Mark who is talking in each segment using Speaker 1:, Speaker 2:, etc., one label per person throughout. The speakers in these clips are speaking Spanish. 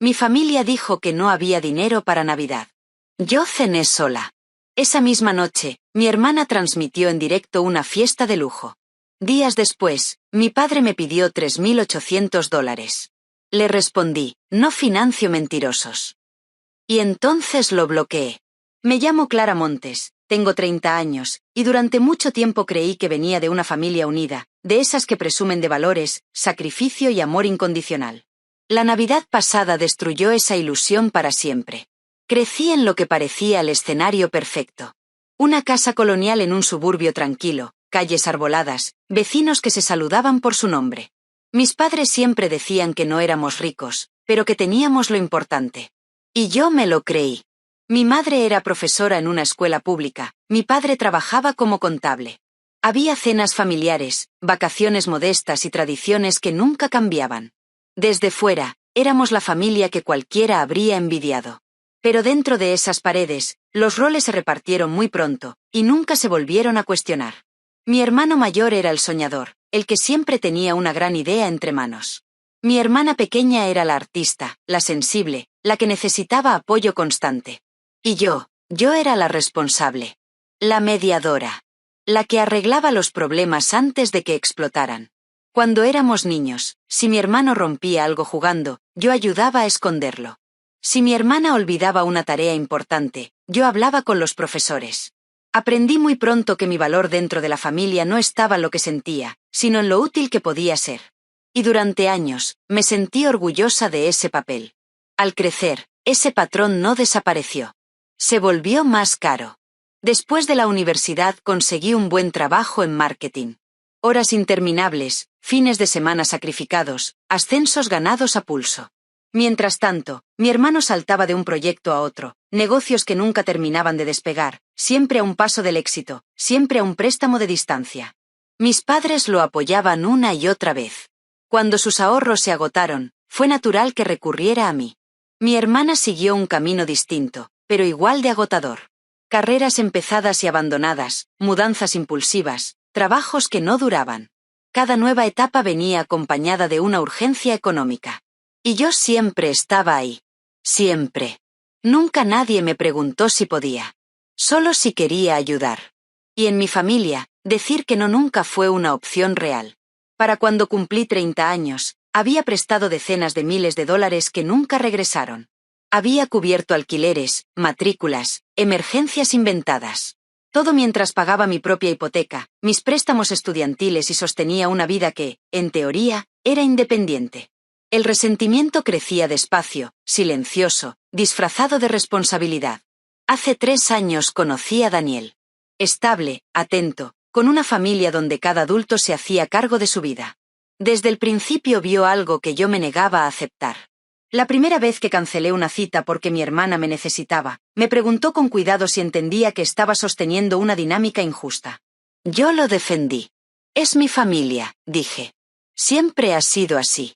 Speaker 1: Mi familia dijo que no había dinero para Navidad. Yo cené sola. Esa misma noche, mi hermana transmitió en directo una fiesta de lujo. Días después, mi padre me pidió $3.800. Le respondí, no financio mentirosos. Y entonces lo bloqueé. Me llamo Clara Montes, tengo 30 años, y durante mucho tiempo creí que venía de una familia unida, de esas que presumen de valores, sacrificio y amor incondicional. La Navidad pasada destruyó esa ilusión para siempre. Crecí en lo que parecía el escenario perfecto. Una casa colonial en un suburbio tranquilo, calles arboladas, vecinos que se saludaban por su nombre. Mis padres siempre decían que no éramos ricos, pero que teníamos lo importante. Y yo me lo creí. Mi madre era profesora en una escuela pública, mi padre trabajaba como contable. Había cenas familiares, vacaciones modestas y tradiciones que nunca cambiaban. Desde fuera, éramos la familia que cualquiera habría envidiado. Pero dentro de esas paredes, los roles se repartieron muy pronto, y nunca se volvieron a cuestionar. Mi hermano mayor era el soñador, el que siempre tenía una gran idea entre manos. Mi hermana pequeña era la artista, la sensible, la que necesitaba apoyo constante. Y yo era la responsable. La mediadora. La que arreglaba los problemas antes de que explotaran. Cuando éramos niños, si mi hermano rompía algo jugando, yo ayudaba a esconderlo. Si mi hermana olvidaba una tarea importante, yo hablaba con los profesores. Aprendí muy pronto que mi valor dentro de la familia no estaba en lo que sentía, sino en lo útil que podía ser. Y durante años, me sentí orgullosa de ese papel. Al crecer, ese patrón no desapareció. Se volvió más caro. Después de la universidad conseguí un buen trabajo en marketing. Horas interminables, fines de semana sacrificados, ascensos ganados a pulso. Mientras tanto, mi hermano saltaba de un proyecto a otro, negocios que nunca terminaban de despegar, siempre a un paso del éxito, siempre a un préstamo de distancia. Mis padres lo apoyaban una y otra vez. Cuando sus ahorros se agotaron, fue natural que recurriera a mí. Mi hermana siguió un camino distinto, pero igual de agotador. Carreras empezadas y abandonadas, mudanzas impulsivas, trabajos que no duraban. Cada nueva etapa venía acompañada de una urgencia económica. Y yo siempre estaba ahí. Siempre. Nunca nadie me preguntó si podía. Solo si quería ayudar. Y en mi familia, decir que no nunca fue una opción real. Para cuando cumplí 30 años, había prestado decenas de miles de dólares que nunca regresaron. Había cubierto alquileres, matrículas, emergencias inventadas. Todo mientras pagaba mi propia hipoteca, mis préstamos estudiantiles y sostenía una vida que, en teoría, era independiente. El resentimiento crecía despacio, silencioso, disfrazado de responsabilidad. Hace 3 años conocí a Daniel. Estable, atento, con una familia donde cada adulto se hacía cargo de su vida. Desde el principio vio algo que yo me negaba a aceptar. La primera vez que cancelé una cita porque mi hermana me necesitaba, me preguntó con cuidado si entendía que estaba sosteniendo una dinámica injusta. Yo lo defendí. Es mi familia, dije. Siempre ha sido así.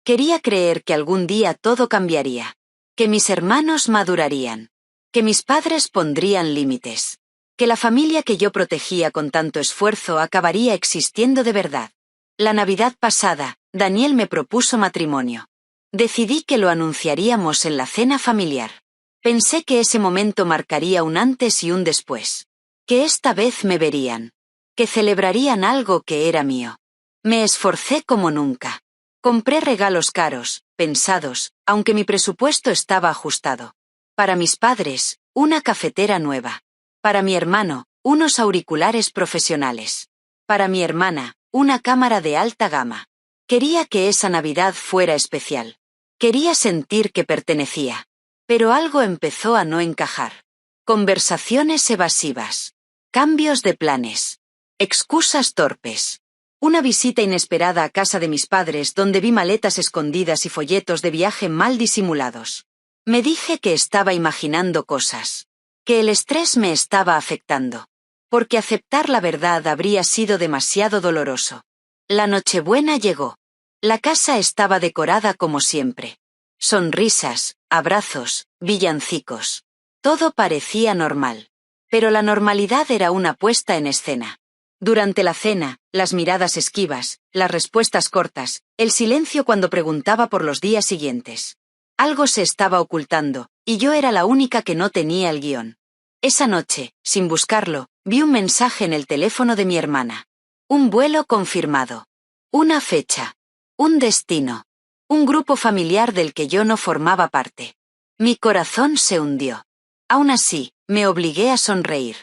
Speaker 1: Quería creer que algún día todo cambiaría. Que mis hermanos madurarían. Que mis padres pondrían límites. Que la familia que yo protegía con tanto esfuerzo acabaría existiendo de verdad. La Navidad pasada, Daniel me propuso matrimonio. Decidí que lo anunciaríamos en la cena familiar. Pensé que ese momento marcaría un antes y un después. Que esta vez me verían. Que celebrarían algo que era mío. Me esforcé como nunca. Compré regalos caros, pensados, aunque mi presupuesto estaba ajustado. Para mis padres, una cafetera nueva. Para mi hermano, unos auriculares profesionales. Para mi hermana, una cámara de alta gama. Quería que esa Navidad fuera especial. Quería sentir que pertenecía. Pero algo empezó a no encajar. Conversaciones evasivas. Cambios de planes. Excusas torpes. Una visita inesperada a casa de mis padres donde vi maletas escondidas y folletos de viaje mal disimulados. Me dije que estaba imaginando cosas. Que el estrés me estaba afectando. Porque aceptar la verdad habría sido demasiado doloroso. La Nochebuena llegó. La casa estaba decorada como siempre. Sonrisas, abrazos, villancicos. Todo parecía normal. Pero la normalidad era una puesta en escena. Durante la cena, las miradas esquivas, las respuestas cortas, el silencio cuando preguntaba por los días siguientes. Algo se estaba ocultando, y yo era la única que no tenía el guión. Esa noche, sin buscarlo, vi un mensaje en el teléfono de mi hermana. Un vuelo confirmado. Una fecha. Un destino. Un grupo familiar del que yo no formaba parte. Mi corazón se hundió. Aún así, me obligué a sonreír.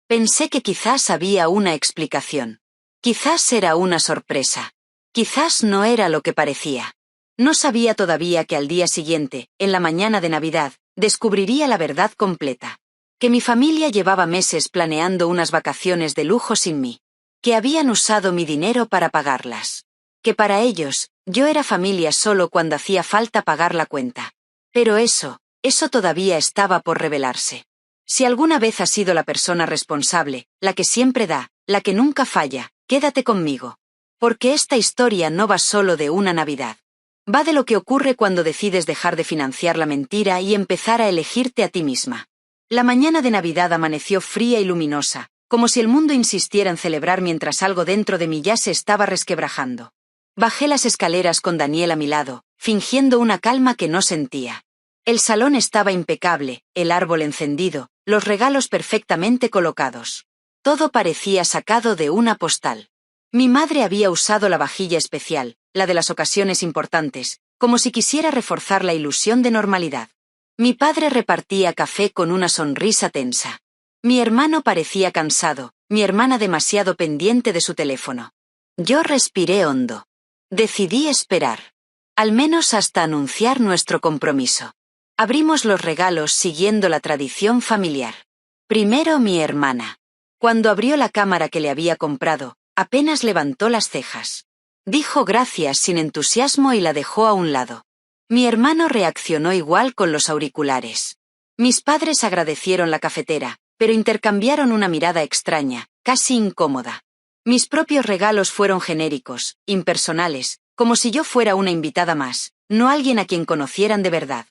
Speaker 1: Pensé que quizás había una explicación. Quizás era una sorpresa. Quizás no era lo que parecía. No sabía todavía que al día siguiente, en la mañana de Navidad, descubriría la verdad completa. Que mi familia llevaba meses planeando unas vacaciones de lujo sin mí. Que habían usado mi dinero para pagarlas. Que para ellos, yo era familia solo cuando hacía falta pagar la cuenta. Pero eso todavía estaba por revelarse. Si alguna vez has sido la persona responsable, la que siempre da, la que nunca falla, quédate conmigo. Porque esta historia no va solo de una Navidad. Va de lo que ocurre cuando decides dejar de financiar la mentira y empezar a elegirte a ti misma. La mañana de Navidad amaneció fría y luminosa, como si el mundo insistiera en celebrar mientras algo dentro de mí ya se estaba resquebrajando. Bajé las escaleras con Daniel a mi lado, fingiendo una calma que no sentía. El salón estaba impecable, el árbol encendido, los regalos perfectamente colocados. Todo parecía sacado de una postal. Mi madre había usado la vajilla especial, la de las ocasiones importantes, como si quisiera reforzar la ilusión de normalidad. Mi padre repartía café con una sonrisa tensa. Mi hermano parecía cansado, mi hermana demasiado pendiente de su teléfono. Yo respiré hondo. Decidí esperar. Al menos hasta anunciar nuestro compromiso. Abrimos los regalos siguiendo la tradición familiar. Primero mi hermana. Cuando abrió la cámara que le había comprado, apenas levantó las cejas. Dijo gracias sin entusiasmo y la dejó a un lado. Mi hermano reaccionó igual con los auriculares. Mis padres agradecieron la cafetera, pero intercambiaron una mirada extraña, casi incómoda. Mis propios regalos fueron genéricos, impersonales, como si yo fuera una invitada más, no alguien a quien conocieran de verdad.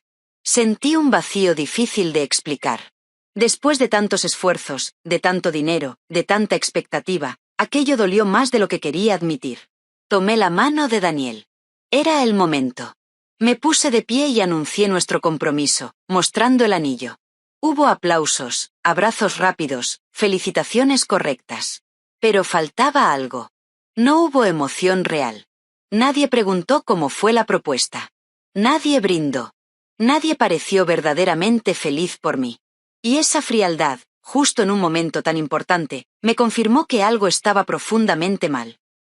Speaker 1: Sentí un vacío difícil de explicar. Después de tantos esfuerzos, de tanto dinero, de tanta expectativa, aquello dolió más de lo que quería admitir. Tomé la mano de Daniel. Era el momento. Me puse de pie y anuncié nuestro compromiso, mostrando el anillo. Hubo aplausos, abrazos rápidos, felicitaciones correctas. Pero faltaba algo. No hubo emoción real. Nadie preguntó cómo fue la propuesta. Nadie brindó. Nadie pareció verdaderamente feliz por mí. Y esa frialdad, justo en un momento tan importante, me confirmó que algo estaba profundamente mal.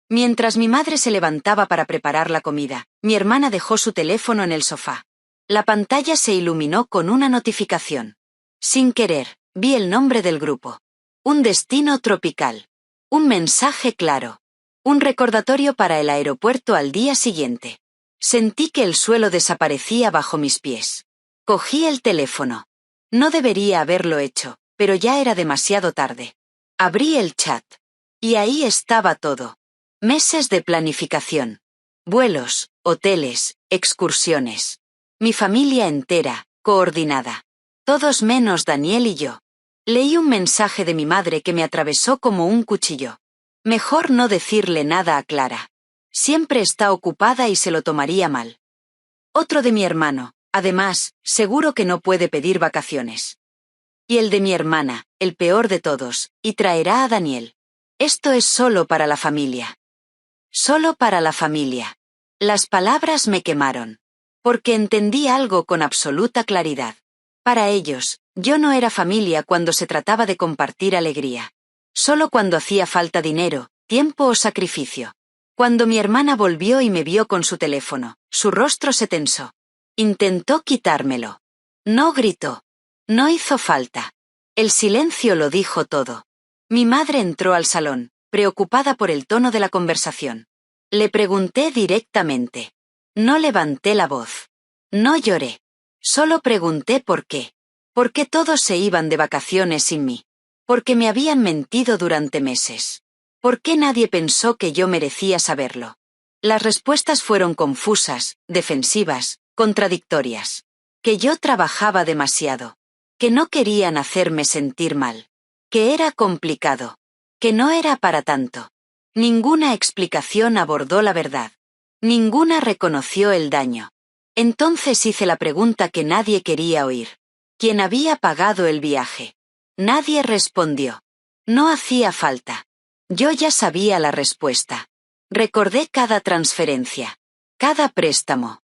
Speaker 1: Mientras mi madre se levantaba para preparar la comida, mi hermana dejó su teléfono en el sofá. La pantalla se iluminó con una notificación. Sin querer, vi el nombre del grupo. Un destino tropical. Un mensaje claro. Un recordatorio para el aeropuerto al día siguiente. Sentí que el suelo desaparecía bajo mis pies. Cogí el teléfono. No debería haberlo hecho, pero ya era demasiado tarde. Abrí el chat. Y ahí estaba todo. Meses de planificación. Vuelos, hoteles, excursiones. Mi familia entera, coordinada. Todos menos Daniel y yo. Leí un mensaje de mi madre que me atravesó como un cuchillo. Mejor no decirle nada a Clara. Siempre está ocupada y se lo tomaría mal. Otro de mi hermano, además, seguro que no puede pedir vacaciones. Y el de mi hermana, el peor de todos, y traerá a Daniel. Esto es solo para la familia. Solo para la familia. Las palabras me quemaron. Porque entendí algo con absoluta claridad. Para ellos, yo no era familia cuando se trataba de compartir alegría. Solo cuando hacía falta dinero, tiempo o sacrificio. Cuando mi hermana volvió y me vio con su teléfono, su rostro se tensó. Intentó quitármelo. No gritó. No hizo falta. El silencio lo dijo todo. Mi madre entró al salón, preocupada por el tono de la conversación. Le pregunté directamente. No levanté la voz. No lloré. Solo pregunté por qué. ¿Por qué todos se iban de vacaciones sin mí? Porque me habían mentido durante meses. ¿Por qué nadie pensó que yo merecía saberlo? Las respuestas fueron confusas, defensivas, contradictorias. Que yo trabajaba demasiado. Que no querían hacerme sentir mal. Que era complicado. Que no era para tanto. Ninguna explicación abordó la verdad. Ninguna reconoció el daño. Entonces hice la pregunta que nadie quería oír. ¿Quién había pagado el viaje? Nadie respondió. No hacía falta. Yo ya sabía la respuesta. Recordé cada transferencia, cada préstamo,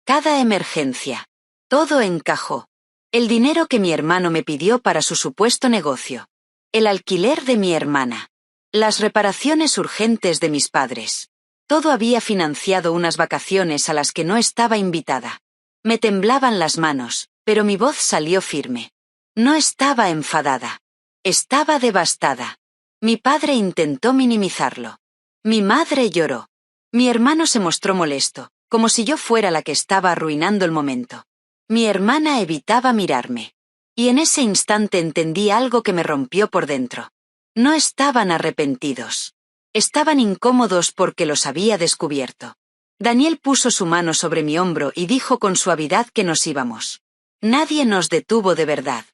Speaker 1: cada emergencia. Todo encajó. El dinero que mi hermano me pidió para su supuesto negocio. El alquiler de mi hermana. Las reparaciones urgentes de mis padres. Todo había financiado unas vacaciones a las que no estaba invitada. Me temblaban las manos, pero mi voz salió firme. No estaba enfadada. Estaba devastada. Mi padre intentó minimizarlo. Mi madre lloró. Mi hermano se mostró molesto, como si yo fuera la que estaba arruinando el momento. Mi hermana evitaba mirarme. Y en ese instante entendí algo que me rompió por dentro. No estaban arrepentidos. Estaban incómodos porque los había descubierto. Daniel puso su mano sobre mi hombro y dijo con suavidad que nos íbamos. Nadie nos detuvo de verdad.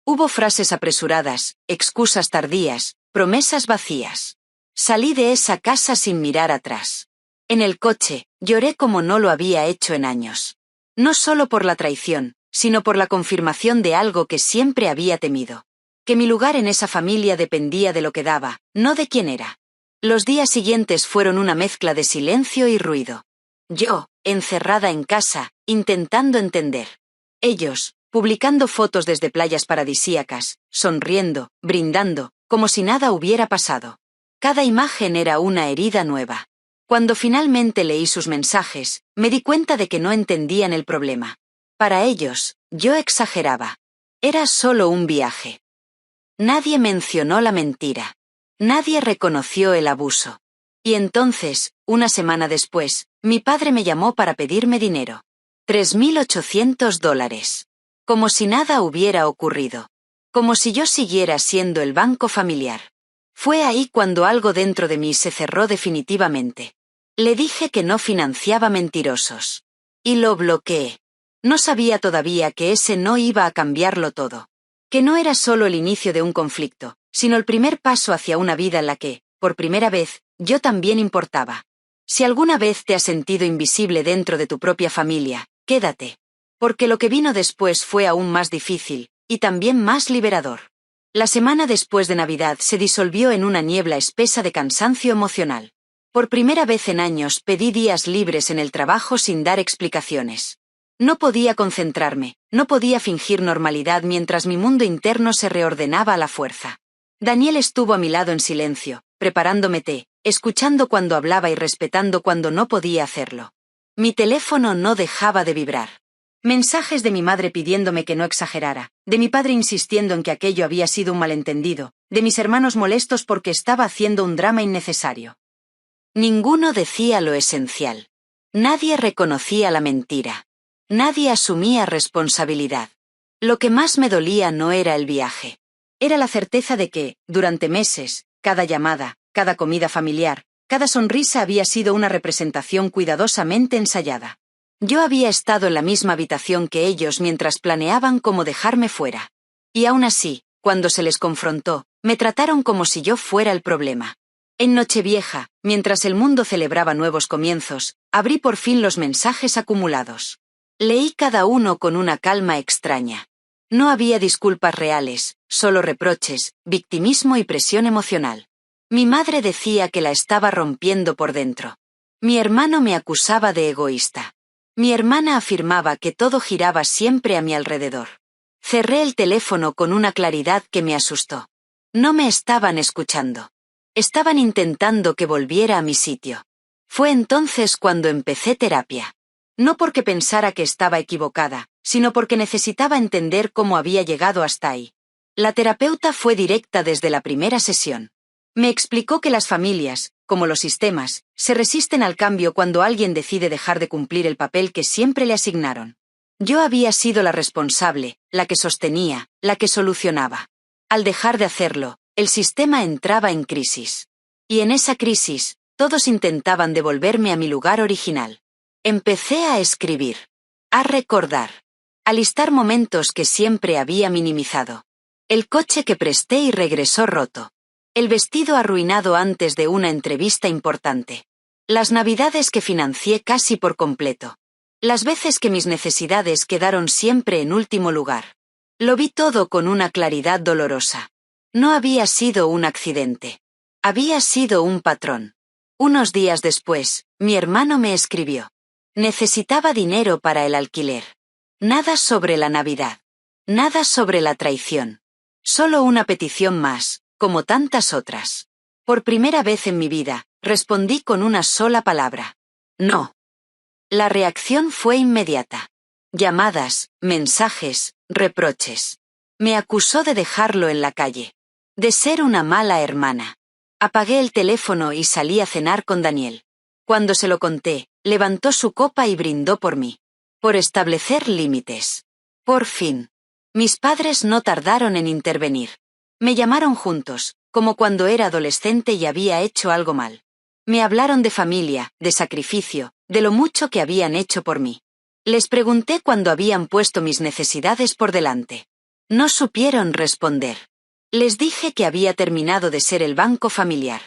Speaker 1: Hubo frases apresuradas, excusas tardías, promesas vacías. Salí de esa casa sin mirar atrás. En el coche, lloré como no lo había hecho en años. No solo por la traición, sino por la confirmación de algo que siempre había temido. Que mi lugar en esa familia dependía de lo que daba, no de quién era. Los días siguientes fueron una mezcla de silencio y ruido. Yo, encerrada en casa, intentando entender. Ellos, publicando fotos desde playas paradisíacas, sonriendo, brindando, como si nada hubiera pasado. Cada imagen era una herida nueva. Cuando finalmente leí sus mensajes, me di cuenta de que no entendían el problema. Para ellos, yo exageraba. Era solo un viaje. Nadie mencionó la mentira. Nadie reconoció el abuso. Y entonces, una semana después, mi padre me llamó para pedirme dinero. $3.800. Como si nada hubiera ocurrido. Como si yo siguiera siendo el banco familiar. Fue ahí cuando algo dentro de mí se cerró definitivamente. Le dije que no financiaba mentirosos. Y lo bloqueé. No sabía todavía que ese no iba a cambiarlo todo. Que no era solo el inicio de un conflicto, sino el primer paso hacia una vida en la que, por primera vez, yo también importaba. Si alguna vez te has sentido invisible dentro de tu propia familia, quédate. Porque lo que vino después fue aún más difícil, y también más liberador. La semana después de Navidad se disolvió en una niebla espesa de cansancio emocional. Por primera vez en años pedí días libres en el trabajo sin dar explicaciones. No podía concentrarme, no podía fingir normalidad mientras mi mundo interno se reordenaba a la fuerza. Daniel estuvo a mi lado en silencio, preparándome té, escuchando cuando hablaba y respetando cuando no podía hacerlo. Mi teléfono no dejaba de vibrar. Mensajes de mi madre pidiéndome que no exagerara, de mi padre insistiendo en que aquello había sido un malentendido, de mis hermanos molestos porque estaba haciendo un drama innecesario. Ninguno decía lo esencial. Nadie reconocía la mentira. Nadie asumía responsabilidad. Lo que más me dolía no era el viaje. Era la certeza de que, durante meses, cada llamada, cada comida familiar, cada sonrisa había sido una representación cuidadosamente ensayada. Yo había estado en la misma habitación que ellos mientras planeaban cómo dejarme fuera. Y aún así, cuando se les confrontó, me trataron como si yo fuera el problema. En Nochevieja, mientras el mundo celebraba nuevos comienzos, abrí por fin los mensajes acumulados. Leí cada uno con una calma extraña. No había disculpas reales, solo reproches, victimismo y presión emocional. Mi madre decía que la estaba rompiendo por dentro. Mi hermano me acusaba de egoísta. Mi hermana afirmaba que todo giraba siempre a mi alrededor. Cerré el teléfono con una claridad que me asustó. No me estaban escuchando. Estaban intentando que volviera a mi sitio. Fue entonces cuando empecé terapia. No porque pensara que estaba equivocada, sino porque necesitaba entender cómo había llegado hasta ahí. La terapeuta fue directa desde la primera sesión. Me explicó que las familias, como los sistemas, se resisten al cambio cuando alguien decide dejar de cumplir el papel que siempre le asignaron. Yo había sido la responsable, la que sostenía, la que solucionaba. Al dejar de hacerlo, el sistema entraba en crisis. Y en esa crisis, todos intentaban devolverme a mi lugar original. Empecé a escribir. A recordar. A listar momentos que siempre había minimizado. El coche que presté y regresó roto. El vestido arruinado antes de una entrevista importante. Las navidades que financié casi por completo. Las veces que mis necesidades quedaron siempre en último lugar. Lo vi todo con una claridad dolorosa. No había sido un accidente. Había sido un patrón. Unos días después, mi hermano me escribió. Necesitaba dinero para el alquiler. Nada sobre la Navidad. Nada sobre la traición. Solo una petición más, como tantas otras. Por primera vez en mi vida, respondí con una sola palabra. No. La reacción fue inmediata. Llamadas, mensajes, reproches. Me acusó de dejarlo en la calle. De ser una mala hermana. Apagué el teléfono y salí a cenar con Daniel. Cuando se lo conté, levantó su copa y brindó por mí. Por establecer límites. Por fin. Mis padres no tardaron en intervenir. Me llamaron juntos, como cuando era adolescente y había hecho algo mal. Me hablaron de familia, de sacrificio, de lo mucho que habían hecho por mí. Les pregunté cuándo habían puesto mis necesidades por delante. No supieron responder. Les dije que había terminado de ser el banco familiar.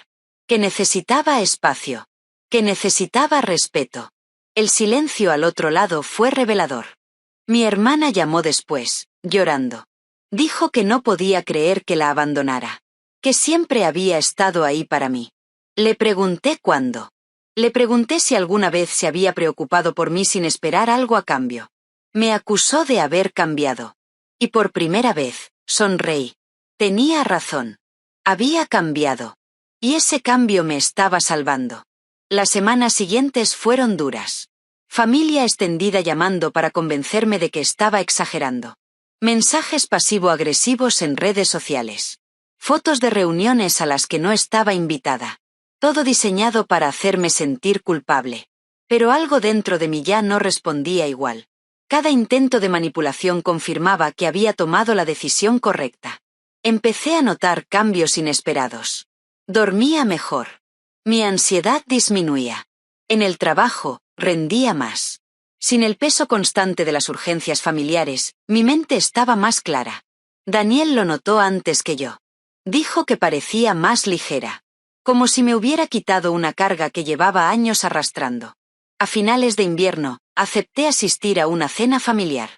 Speaker 1: Que necesitaba espacio. Que necesitaba respeto. El silencio al otro lado fue revelador. Mi hermana llamó después, llorando. Dijo que no podía creer que la abandonara. Que siempre había estado ahí para mí. Le pregunté cuándo. Le pregunté si alguna vez se había preocupado por mí sin esperar algo a cambio. Me acusó de haber cambiado. Y por primera vez, sonreí. Tenía razón. Había cambiado. Y ese cambio me estaba salvando. Las semanas siguientes fueron duras. Familia extendida llamando para convencerme de que estaba exagerando. Mensajes pasivo-agresivos en redes sociales. Fotos de reuniones a las que no estaba invitada. Todo diseñado para hacerme sentir culpable. Pero algo dentro de mí ya no respondía igual. Cada intento de manipulación confirmaba que había tomado la decisión correcta. Empecé a notar cambios inesperados. Dormía mejor. Mi ansiedad disminuía. En el trabajo, rendía más. Sin el peso constante de las urgencias familiares, mi mente estaba más clara. Daniel lo notó antes que yo. Dijo que parecía más ligera. Como si me hubiera quitado una carga que llevaba años arrastrando. A finales de invierno, acepté asistir a una cena familiar.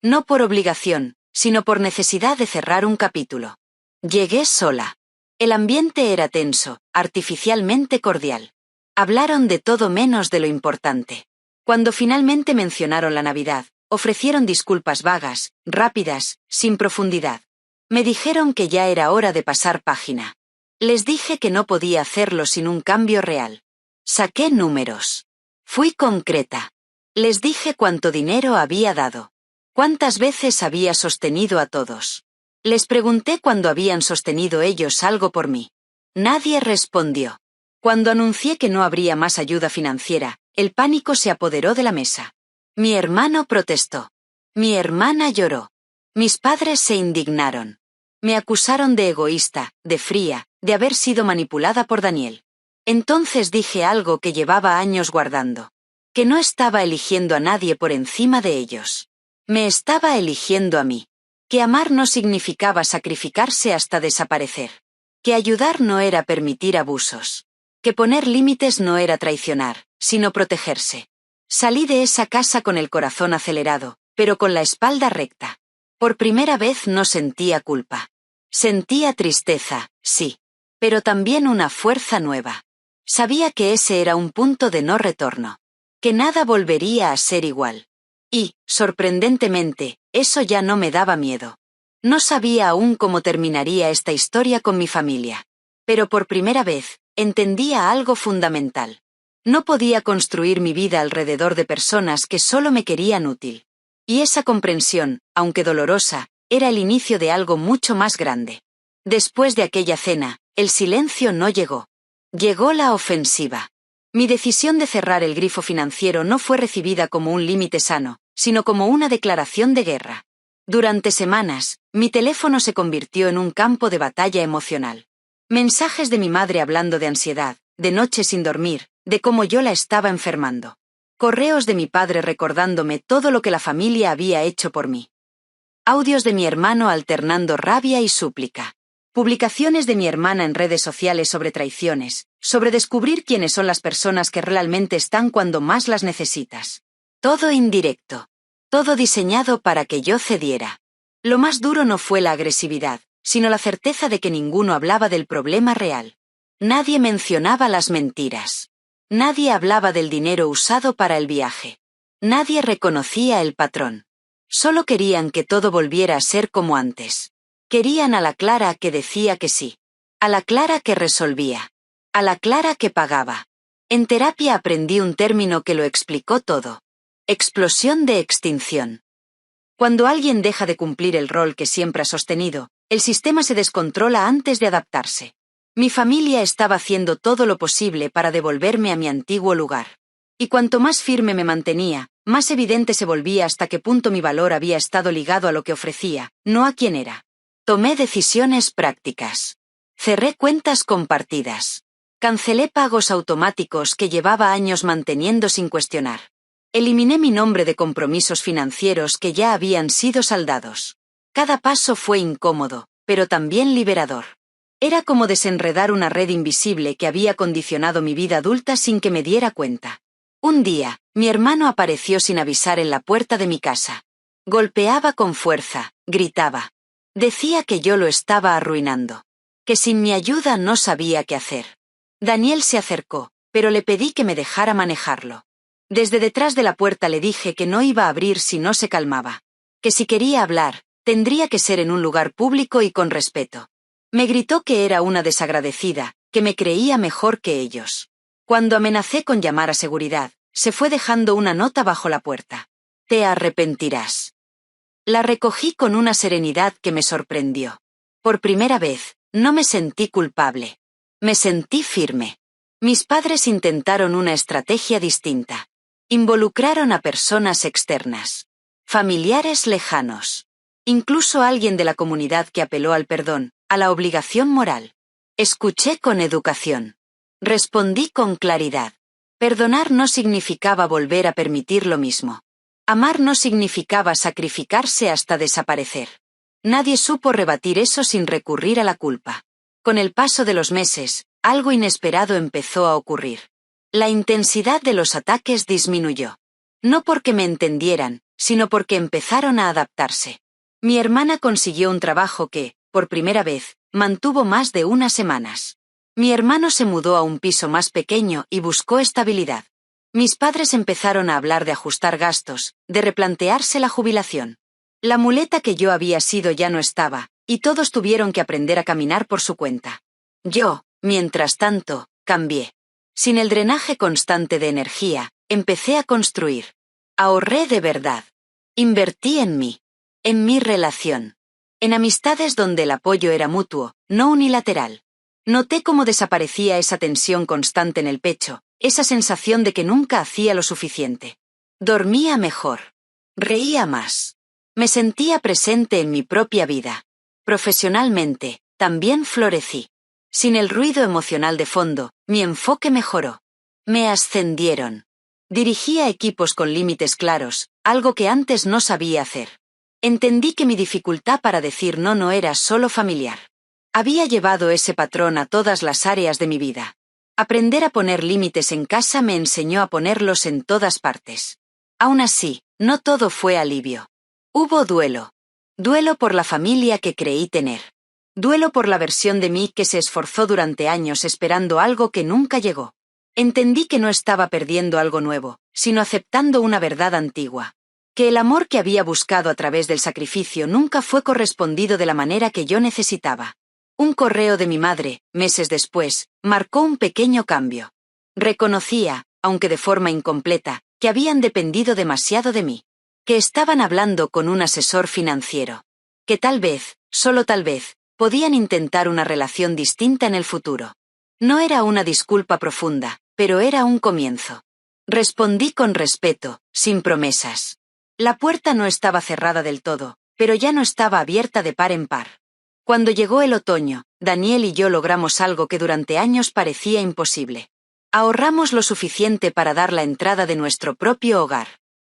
Speaker 1: No por obligación, sino por necesidad de cerrar un capítulo. Llegué sola. El ambiente era tenso, artificialmente cordial. Hablaron de todo menos de lo importante. Cuando finalmente mencionaron la Navidad, ofrecieron disculpas vagas, rápidas, sin profundidad. Me dijeron que ya era hora de pasar página. Les dije que no podía hacerlo sin un cambio real. Saqué números. Fui concreta. Les dije cuánto dinero había dado. Cuántas veces había sostenido a todos. Les pregunté cuándo habían sostenido ellos algo por mí. Nadie respondió. Cuando anuncié que no habría más ayuda financiera, el pánico se apoderó de la mesa. Mi hermano protestó. Mi hermana lloró. Mis padres se indignaron. Me acusaron de egoísta, de fría, de haber sido manipulada por Daniel. Entonces dije algo que llevaba años guardando. Que no estaba eligiendo a nadie por encima de ellos. Me estaba eligiendo a mí. Que amar no significaba sacrificarse hasta desaparecer. Que ayudar no era permitir abusos. Que poner límites no era traicionar, sino protegerse. Salí de esa casa con el corazón acelerado, pero con la espalda recta. Por primera vez no sentía culpa. Sentía tristeza, sí. Pero también una fuerza nueva. Sabía que ese era un punto de no retorno. Que nada volvería a ser igual. Y, sorprendentemente, eso ya no me daba miedo. No sabía aún cómo terminaría esta historia con mi familia. Pero por primera vez, entendía algo fundamental. No podía construir mi vida alrededor de personas que solo me querían útil. Y esa comprensión, aunque dolorosa, era el inicio de algo mucho más grande. Después de aquella cena, el silencio no llegó. Llegó la ofensiva. Mi decisión de cerrar el grifo financiero no fue recibida como un límite sano, sino como una declaración de guerra. Durante semanas, mi teléfono se convirtió en un campo de batalla emocional. Mensajes de mi madre hablando de ansiedad, de noches sin dormir, de cómo yo la estaba enfermando. Correos de mi padre recordándome todo lo que la familia había hecho por mí. Audios de mi hermano alternando rabia y súplica. Publicaciones de mi hermana en redes sociales sobre traiciones, sobre descubrir quiénes son las personas que realmente están cuando más las necesitas. Todo indirecto. Todo diseñado para que yo cediera. Lo más duro no fue la agresividad, sino la certeza de que ninguno hablaba del problema real. Nadie mencionaba las mentiras. Nadie hablaba del dinero usado para el viaje. Nadie reconocía el patrón. Solo querían que todo volviera a ser como antes. Querían a la Clara que decía que sí. A la Clara que resolvía. A la Clara que pagaba. En terapia aprendí un término que lo explicó todo. Explosión de extinción. Cuando alguien deja de cumplir el rol que siempre ha sostenido, el sistema se descontrola antes de adaptarse. Mi familia estaba haciendo todo lo posible para devolverme a mi antiguo lugar. Y cuanto más firme me mantenía, más evidente se volvía hasta qué punto mi valor había estado ligado a lo que ofrecía, no a quién era. Tomé decisiones prácticas. Cerré cuentas compartidas. Cancelé pagos automáticos que llevaba años manteniendo sin cuestionar. Eliminé mi nombre de compromisos financieros que ya habían sido saldados. Cada paso fue incómodo, pero también liberador. Era como desenredar una red invisible que había condicionado mi vida adulta sin que me diera cuenta. Un día, mi hermano apareció sin avisar en la puerta de mi casa. Golpeaba con fuerza, gritaba. Decía que yo lo estaba arruinando. Que sin mi ayuda no sabía qué hacer. Daniel se acercó, pero le pedí que me dejara manejarlo. Desde detrás de la puerta le dije que no iba a abrir si no se calmaba. Que si quería hablar, tendría que ser en un lugar público y con respeto. Me gritó que era una desagradecida, que me creía mejor que ellos. Cuando amenacé con llamar a seguridad, se fue dejando una nota bajo la puerta. Te arrepentirás. La recogí con una serenidad que me sorprendió. Por primera vez, no me sentí culpable. Me sentí firme. Mis padres intentaron una estrategia distinta. Involucraron a personas externas. Familiares lejanos. Incluso alguien de la comunidad que apeló al perdón, a la obligación moral. Escuché con educación. Respondí con claridad. Perdonar no significaba volver a permitir lo mismo. Amar no significaba sacrificarse hasta desaparecer. Nadie supo rebatir eso sin recurrir a la culpa. Con el paso de los meses, algo inesperado empezó a ocurrir. La intensidad de los ataques disminuyó. No porque me entendieran, sino porque empezaron a adaptarse. Mi hermana consiguió un trabajo que, por primera vez, mantuvo más de unas semanas. Mi hermano se mudó a un piso más pequeño y buscó estabilidad. Mis padres empezaron a hablar de ajustar gastos, de replantearse la jubilación. La muleta que yo había sido ya no estaba, y todos tuvieron que aprender a caminar por su cuenta. Yo, mientras tanto, cambié. Sin el drenaje constante de energía, empecé a construir. Ahorré de verdad. Invertí en mí. En mi relación. En amistades donde el apoyo era mutuo, no unilateral. Noté cómo desaparecía esa tensión constante en el pecho, esa sensación de que nunca hacía lo suficiente. Dormía mejor. Reía más. Me sentía presente en mi propia vida. Profesionalmente, también florecí. Sin el ruido emocional de fondo, mi enfoque mejoró. Me ascendieron. Dirigía equipos con límites claros, algo que antes no sabía hacer. Entendí que mi dificultad para decir no no era solo familiar. Había llevado ese patrón a todas las áreas de mi vida. Aprender a poner límites en casa me enseñó a ponerlos en todas partes. Aún así, no todo fue alivio. Hubo duelo. Duelo por la familia que creí tener. Duelo por la versión de mí que se esforzó durante años esperando algo que nunca llegó. Entendí que no estaba perdiendo algo nuevo, sino aceptando una verdad antigua. Que el amor que había buscado a través del sacrificio nunca fue correspondido de la manera que yo necesitaba. Un correo de mi madre, meses después, marcó un pequeño cambio. Reconocía, aunque de forma incompleta, que habían dependido demasiado de mí. Que estaban hablando con un asesor financiero. Que tal vez, solo tal vez, podían intentar una relación distinta en el futuro. No era una disculpa profunda, pero era un comienzo. Respondí con respeto, sin promesas. La puerta no estaba cerrada del todo, pero ya no estaba abierta de par en par. Cuando llegó el otoño, Daniel y yo logramos algo que durante años parecía imposible. Ahorramos lo suficiente para dar la entrada de nuestro propio hogar.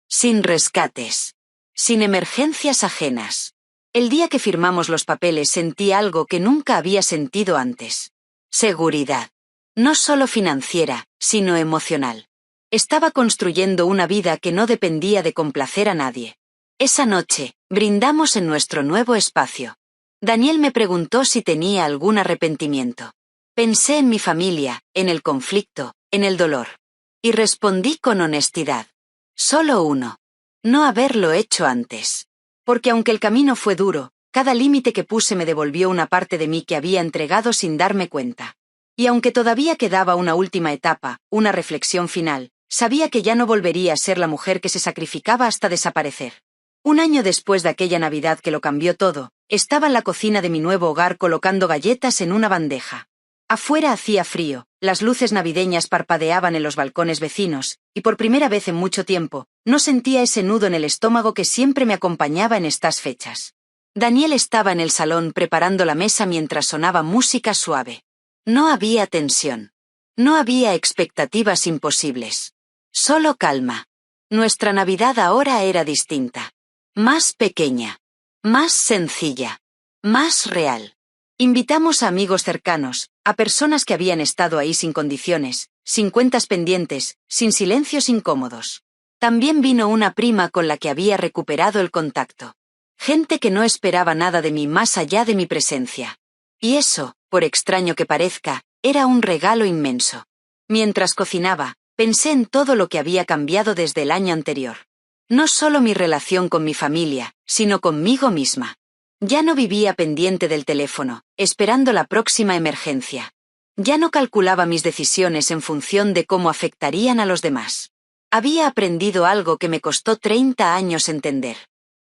Speaker 1: Sin rescates. Sin emergencias ajenas. El día que firmamos los papeles sentí algo que nunca había sentido antes. Seguridad. No solo financiera, sino emocional. Estaba construyendo una vida que no dependía de complacer a nadie. Esa noche, brindamos en nuestro nuevo espacio. Daniel me preguntó si tenía algún arrepentimiento. Pensé en mi familia, en el conflicto, en el dolor. Y respondí con honestidad. Solo uno. No haberlo hecho antes. Porque aunque el camino fue duro, cada límite que puse me devolvió una parte de mí que había entregado sin darme cuenta. Y aunque todavía quedaba una última etapa, una reflexión final, sabía que ya no volvería a ser la mujer que se sacrificaba hasta desaparecer. Un año después de aquella Navidad que lo cambió todo, estaba en la cocina de mi nuevo hogar colocando galletas en una bandeja. Afuera hacía frío, las luces navideñas parpadeaban en los balcones vecinos, y por primera vez en mucho tiempo, no sentía ese nudo en el estómago que siempre me acompañaba en estas fechas. Daniel estaba en el salón preparando la mesa mientras sonaba música suave. No había tensión. No había expectativas imposibles. Solo calma. Nuestra Navidad ahora era distinta. Más pequeña. Más sencilla. Más real. Invitamos a amigos cercanos, a personas que habían estado ahí sin condiciones, sin cuentas pendientes, sin silencios incómodos. También vino una prima con la que había recuperado el contacto. Gente que no esperaba nada de mí más allá de mi presencia. Y eso, por extraño que parezca, era un regalo inmenso. Mientras cocinaba, pensé en todo lo que había cambiado desde el año anterior. No solo mi relación con mi familia, sino conmigo misma. Ya no vivía pendiente del teléfono, esperando la próxima emergencia. Ya no calculaba mis decisiones en función de cómo afectarían a los demás. Había aprendido algo que me costó 30 años entender.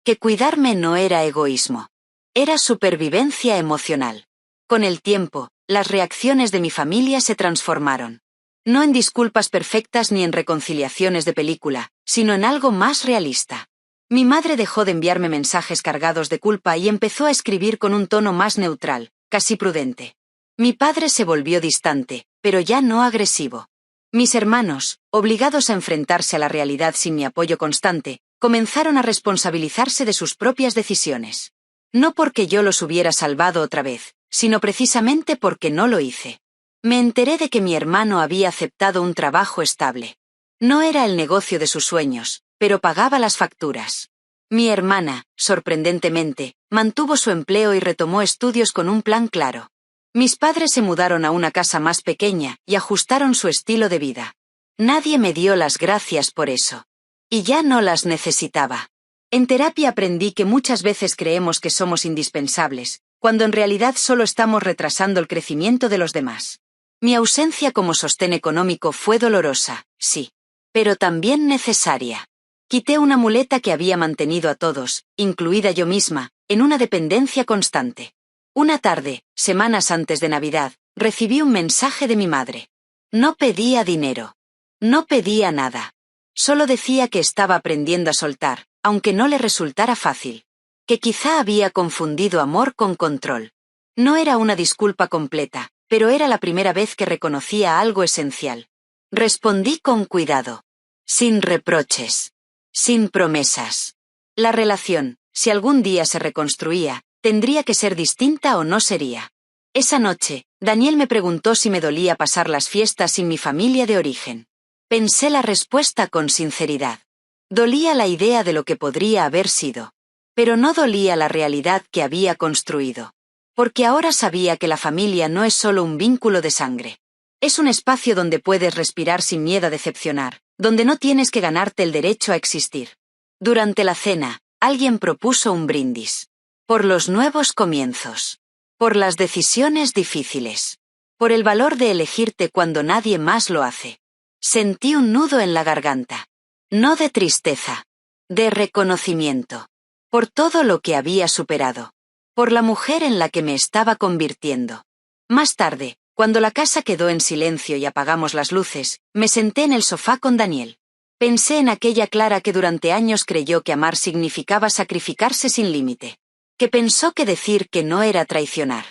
Speaker 1: Que cuidarme no era egoísmo. Era supervivencia emocional. Con el tiempo, las reacciones de mi familia se transformaron. No en disculpas perfectas ni en reconciliaciones de película, sino en algo más realista. Mi madre dejó de enviarme mensajes cargados de culpa y empezó a escribir con un tono más neutral, casi prudente. Mi padre se volvió distante, pero ya no agresivo. Mis hermanos, obligados a enfrentarse a la realidad sin mi apoyo constante, comenzaron a responsabilizarse de sus propias decisiones. No porque yo los hubiera salvado otra vez, sino precisamente porque no lo hice. Me enteré de que mi hermano había aceptado un trabajo estable. No era el negocio de sus sueños, pero pagaba las facturas. Mi hermana, sorprendentemente, mantuvo su empleo y retomó estudios con un plan claro. Mis padres se mudaron a una casa más pequeña y ajustaron su estilo de vida. Nadie me dio las gracias por eso. Y ya no las necesitaba. En terapia aprendí que muchas veces creemos que somos indispensables, cuando en realidad solo estamos retrasando el crecimiento de los demás. Mi ausencia como sostén económico fue dolorosa, sí, pero también necesaria. Quité una muleta que había mantenido a todos, incluida yo misma, en una dependencia constante. Una tarde, semanas antes de Navidad, recibí un mensaje de mi madre. No pedía dinero. No pedía nada. Solo decía que estaba aprendiendo a soltar, aunque no le resultara fácil. Que quizá había confundido amor con control. No era una disculpa completa, pero era la primera vez que reconocía algo esencial. Respondí con cuidado. Sin reproches. Sin promesas. La relación, si algún día se reconstruía, tendría que ser distinta o no sería. Esa noche, Daniel me preguntó si me dolía pasar las fiestas sin mi familia de origen. Pensé la respuesta con sinceridad. Dolía la idea de lo que podría haber sido. Pero no dolía la realidad que había construido. Porque ahora sabía que la familia no es solo un vínculo de sangre. Es un espacio donde puedes respirar sin miedo a decepcionar, donde no tienes que ganarte el derecho a existir. Durante la cena, alguien propuso un brindis. Por los nuevos comienzos. Por las decisiones difíciles. Por el valor de elegirte cuando nadie más lo hace. Sentí un nudo en la garganta. No de tristeza. De reconocimiento. Por todo lo que había superado. Por la mujer en la que me estaba convirtiendo. Más tarde, cuando la casa quedó en silencio y apagamos las luces, me senté en el sofá con Daniel. Pensé en aquella Clara que durante años creyó que amar significaba sacrificarse sin límite. Que pensó que decir que no era traicionar.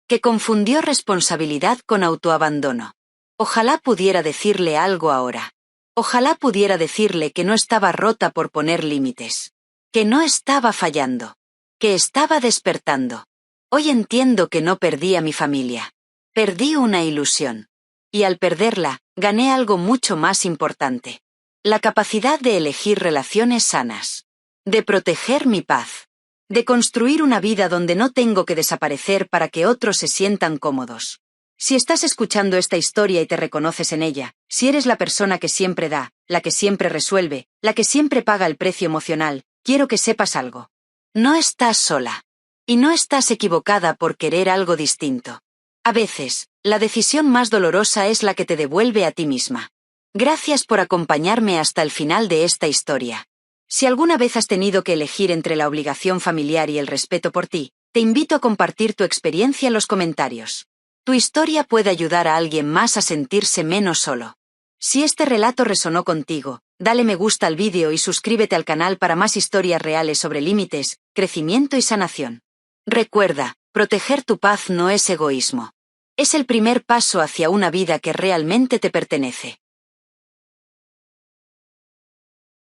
Speaker 1: Que confundió responsabilidad con autoabandono. Ojalá pudiera decirle algo ahora. Ojalá pudiera decirle que no estaba rota por poner límites. Que no estaba fallando. Que estaba despertando. Hoy entiendo que no perdí a mi familia. Perdí una ilusión. Y al perderla, gané algo mucho más importante. La capacidad de elegir relaciones sanas. De proteger mi paz. De construir una vida donde no tengo que desaparecer para que otros se sientan cómodos. Si estás escuchando esta historia y te reconoces en ella, si eres la persona que siempre da, la que siempre resuelve, la que siempre paga el precio emocional, quiero que sepas algo. No estás sola. Y no estás equivocada por querer algo distinto. A veces, la decisión más dolorosa es la que te devuelve a ti misma. Gracias por acompañarme hasta el final de esta historia. Si alguna vez has tenido que elegir entre la obligación familiar y el respeto por ti, te invito a compartir tu experiencia en los comentarios. Tu historia puede ayudar a alguien más a sentirse menos solo. Si este relato resonó contigo, dale me gusta al vídeo y suscríbete al canal para más historias reales sobre límites, crecimiento y sanación. Recuerda, proteger tu paz no es egoísmo. Es el primer paso hacia una vida que realmente te pertenece.